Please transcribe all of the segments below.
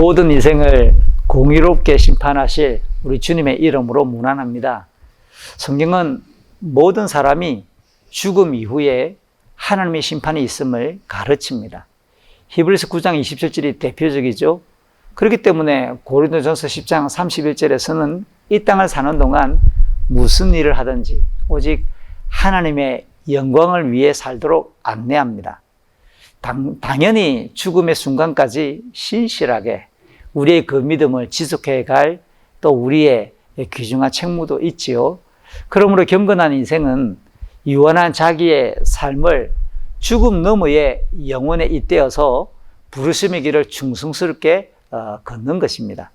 모든 인생을 공의롭게 심판하실 우리 주님의 이름으로 문안합니다. 성경은 모든 사람이 죽음 이후에 하나님의 심판이 있음을 가르칩니다. 히브리서 9장 27절이 대표적이죠. 그렇기 때문에 고린도전서 10장 31절에서는 이 땅을 사는 동안 무슨 일을 하든지 오직 하나님의 영광을 위해 살도록 안내합니다. 당연히 죽음의 순간까지 신실하게 우리의 그 믿음을 지속해 갈 또 우리의 귀중한 책무도 있지요. 그러므로 경건한 인생은 유한한 자기의 삶을 죽음 너머의 영혼에 잇대어서 부르심의 길을 충성스럽게 걷는 것입니다.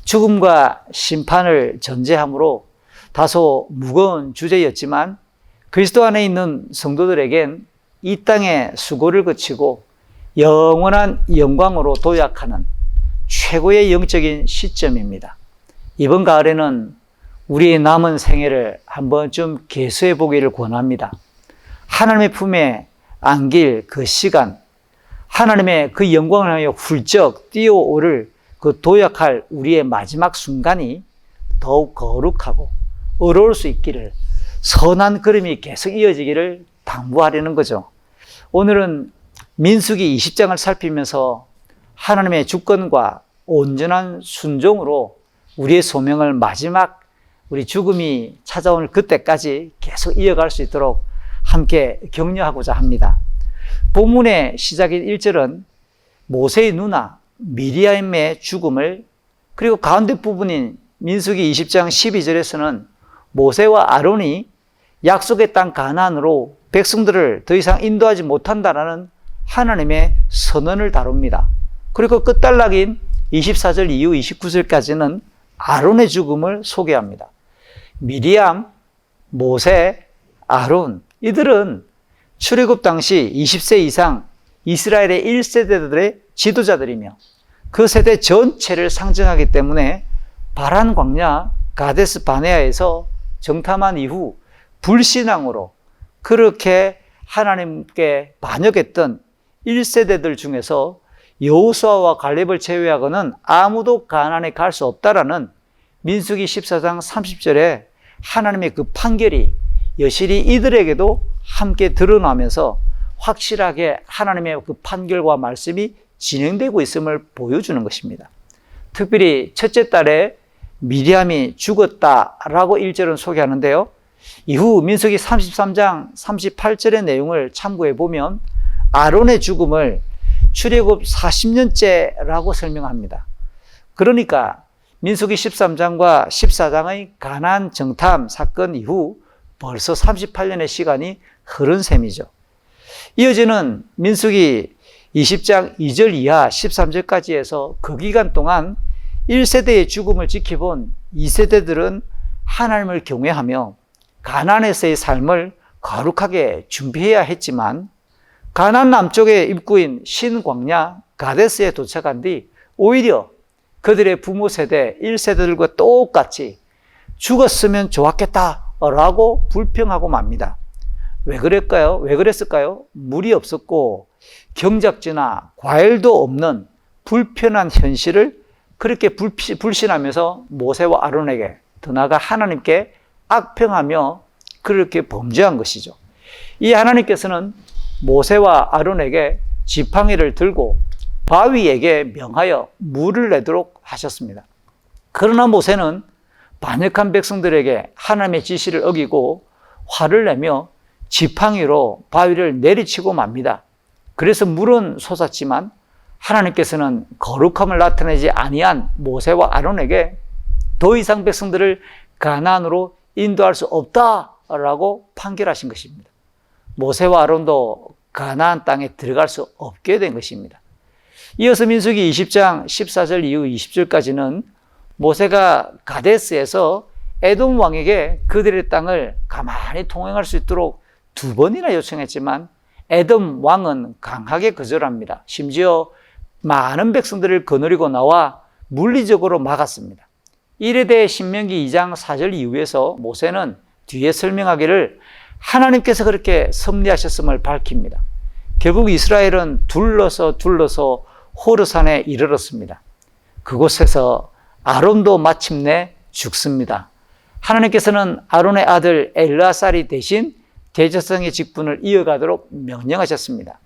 죽음과 심판을 전제하므로 다소 무거운 주제였지만 그리스도 안에 있는 성도들에겐 이 땅의 수고를 거치고 영원한 영광으로 도약하는 최고의 영적인 시점입니다. 이번 가을에는 우리의 남은 생애를 한 번쯤 계수해 보기를 권합니다. 하나님의 품에 안길 그 시간, 하나님의 그 영광을 향해 훌쩍 뛰어오를 그 도약할 우리의 마지막 순간이 더욱 거룩하고 의로울 수 있기를, 선한 걸음이 계속 이어지기를 당부하려는 거죠. 오늘은 민수기 20장을 살피면서 하나님의 주권과 온전한 순종으로 우리의 소명을 마지막 우리 죽음이 찾아오는 그때까지 계속 이어갈 수 있도록 함께 격려하고자 합니다. 본문의 시작인 1절은 모세의 누나 미리암의 죽음을, 그리고 가운데 부분인 민수기 20장 12절에서는 모세와 아론이 약속의 땅 가나안으로 백성들을 더 이상 인도하지 못한다라는 하나님의 선언을 다룹니다. 그리고 끝단락인 24절 이후 29절까지는 아론의 죽음을 소개합니다. 미리암, 모세, 아론, 이들은 출애굽 당시 20세 이상 이스라엘의 1세대들의 지도자들이며 그 세대 전체를 상징하기 때문에 바란 광야 가데스 바네아에서 정탐한 이후 불신앙으로 그렇게 하나님께 반역했던 1세대들 중에서 여호수아와 갈렙을 제외하고는 아무도 가나안에 갈 수 없다라는 민수기 14장 30절에 하나님의 그 판결이 여실히 이들에게도 함께 드러나면서 확실하게 하나님의 그 판결과 말씀이 진행되고 있음을 보여주는 것입니다. 특별히 첫째 딸에 미리암이 죽었다라고 1절은 소개하는데요. 이후 민수기 33장 38절의 내용을 참고해 보면 아론의 죽음을 출애굽 40년째라고 설명합니다. 그러니까 민수기 13장과 14장의 가나안 정탐 사건 이후 벌써 38년의 시간이 흐른 셈이죠. 이어지는 민수기 20장 2절 이하 13절까지 해서 그 기간 동안 1세대의 죽음을 지켜본 2세대들은 하나님을 경외하며 가나안에서의 삶을 거룩하게 준비해야 했지만 가나안 남쪽의 입구인 신광야 가데스에 도착한 뒤 오히려 그들의 부모 세대 1세대들과 똑같이 죽었으면 좋았겠다라고 불평하고 맙니다. 왜 그랬을까요? 물이 없었고 경작지나 과일도 없는 불편한 현실을 그렇게 불신하면서 모세와 아론에게 더 나아가 하나님께 악평하며 그렇게 범죄한 것이죠. 이 하나님께서는 모세와 아론에게 지팡이를 들고 바위에게 명하여 물을 내도록 하셨습니다. 그러나 모세는 반역한 백성들에게 하나님의 지시를 어기고 화를 내며 지팡이로 바위를 내리치고 맙니다. 그래서 물은 솟았지만 하나님께서는 거룩함을 나타내지 아니한 모세와 아론에게 더 이상 백성들을 가나안으로 인도할 수 없다라고 판결하신 것입니다. 모세와 아론도 가나안 땅에 들어갈 수 없게 된 것입니다. 이어서 민수기 20장 14절 이후 20절까지는 모세가 가데스에서 에돔 왕에게 그들의 땅을 가만히 통행할 수 있도록 2번이나 요청했지만 에돔 왕은 강하게 거절합니다. 심지어 많은 백성들을 거느리고 나와 물리적으로 막았습니다. 이에 대해 신명기 2장 4절 이후에서 모세는 뒤에 설명하기를 하나님께서 그렇게 섭리하셨음을 밝힙니다. 결국 이스라엘은 둘러서 호르산에 이르렀습니다. 그곳에서 아론도 마침내 죽습니다. 하나님께서는 아론의 아들 엘르아살이 대신 대제사장의 직분을 이어가도록 명령하셨습니다.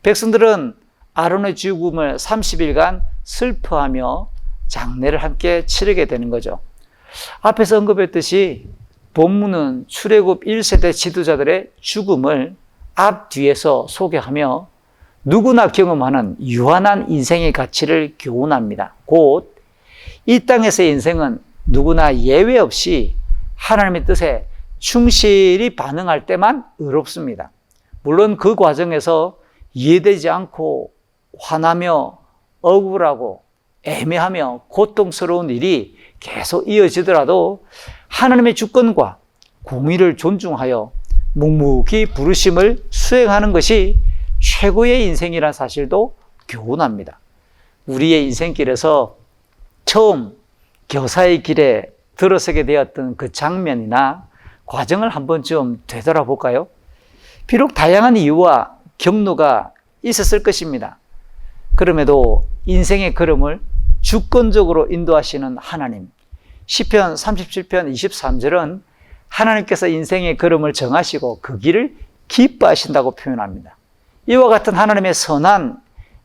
백성들은 아론의 죽음을 30일간 슬퍼하며 장례를 함께 치르게 되는 거죠. 앞에서 언급했듯이 본문은 출애굽 1세대 지도자들의 죽음을 앞뒤에서 소개하며 누구나 경험하는 유한한 인생의 가치를 교훈합니다. 곧 이 땅에서의 인생은 누구나 예외 없이 하나님의 뜻에 충실히 반응할 때만 의롭습니다. 물론 그 과정에서 이해되지 않고 화나며 억울하고 애매하며 고통스러운 일이 계속 이어지더라도 하나님의 주권과 공의를 존중하여 묵묵히 부르심을 수행하는 것이 최고의 인생이라는 사실도 교훈합니다. 우리의 인생길에서 처음 교사의 길에 들어서게 되었던 그 장면이나 과정을 한 번쯤 되돌아볼까요? 비록 다양한 이유와 경로가 있었을 것입니다. 그럼에도 인생의 걸음을 주권적으로 인도하시는 하나님, 시편 37편 23절은 하나님께서 인생의 걸음을 정하시고 그 길을 기뻐하신다고 표현합니다. 이와 같은 하나님의 선한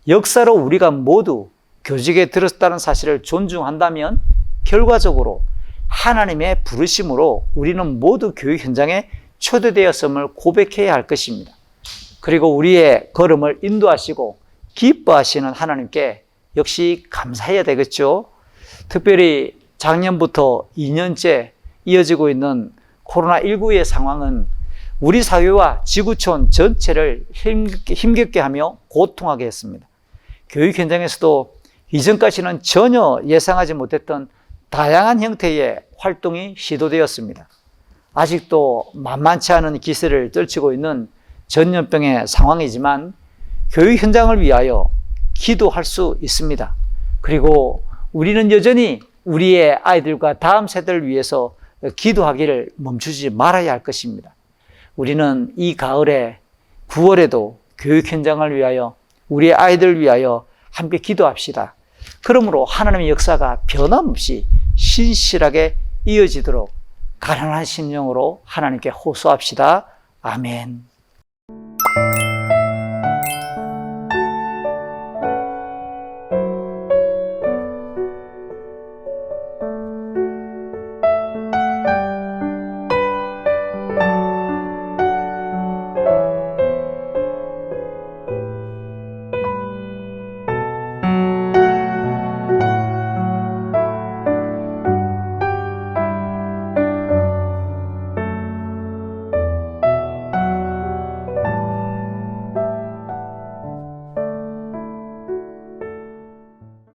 역사로 우리가 모두 교직에 들었다는 사실을 존중한다면 결과적으로 하나님의 부르심으로 우리는 모두 교육 현장에 초대되었음을 고백해야 할 것입니다. 그리고 우리의 걸음을 인도하시고 기뻐하시는 하나님께 역시 감사해야 되겠죠. 특별히 작년부터 2년째 이어지고 있는 코로나19의 상황은 우리 사회와 지구촌 전체를 힘겹게 하며 고통하게 했습니다. 교육 현장에서도 이전까지는 전혀 예상하지 못했던 다양한 형태의 활동이 시도되었습니다. 아직도 만만치 않은 기세를 떨치고 있는 전염병의 상황이지만 교육 현장을 위하여 기도할 수 있습니다. 그리고 우리는 여전히 우리의 아이들과 다음 세대를 위해서 기도하기를 멈추지 말아야 할 것입니다. 우리는 이 가을에 9월에도 교육 현장을 위하여 우리의 아이들을 위하여 함께 기도합시다. 그러므로 하나님의 역사가 변함없이 신실하게 이어지도록 가난한 심령으로 하나님께 호소합시다. 아멘.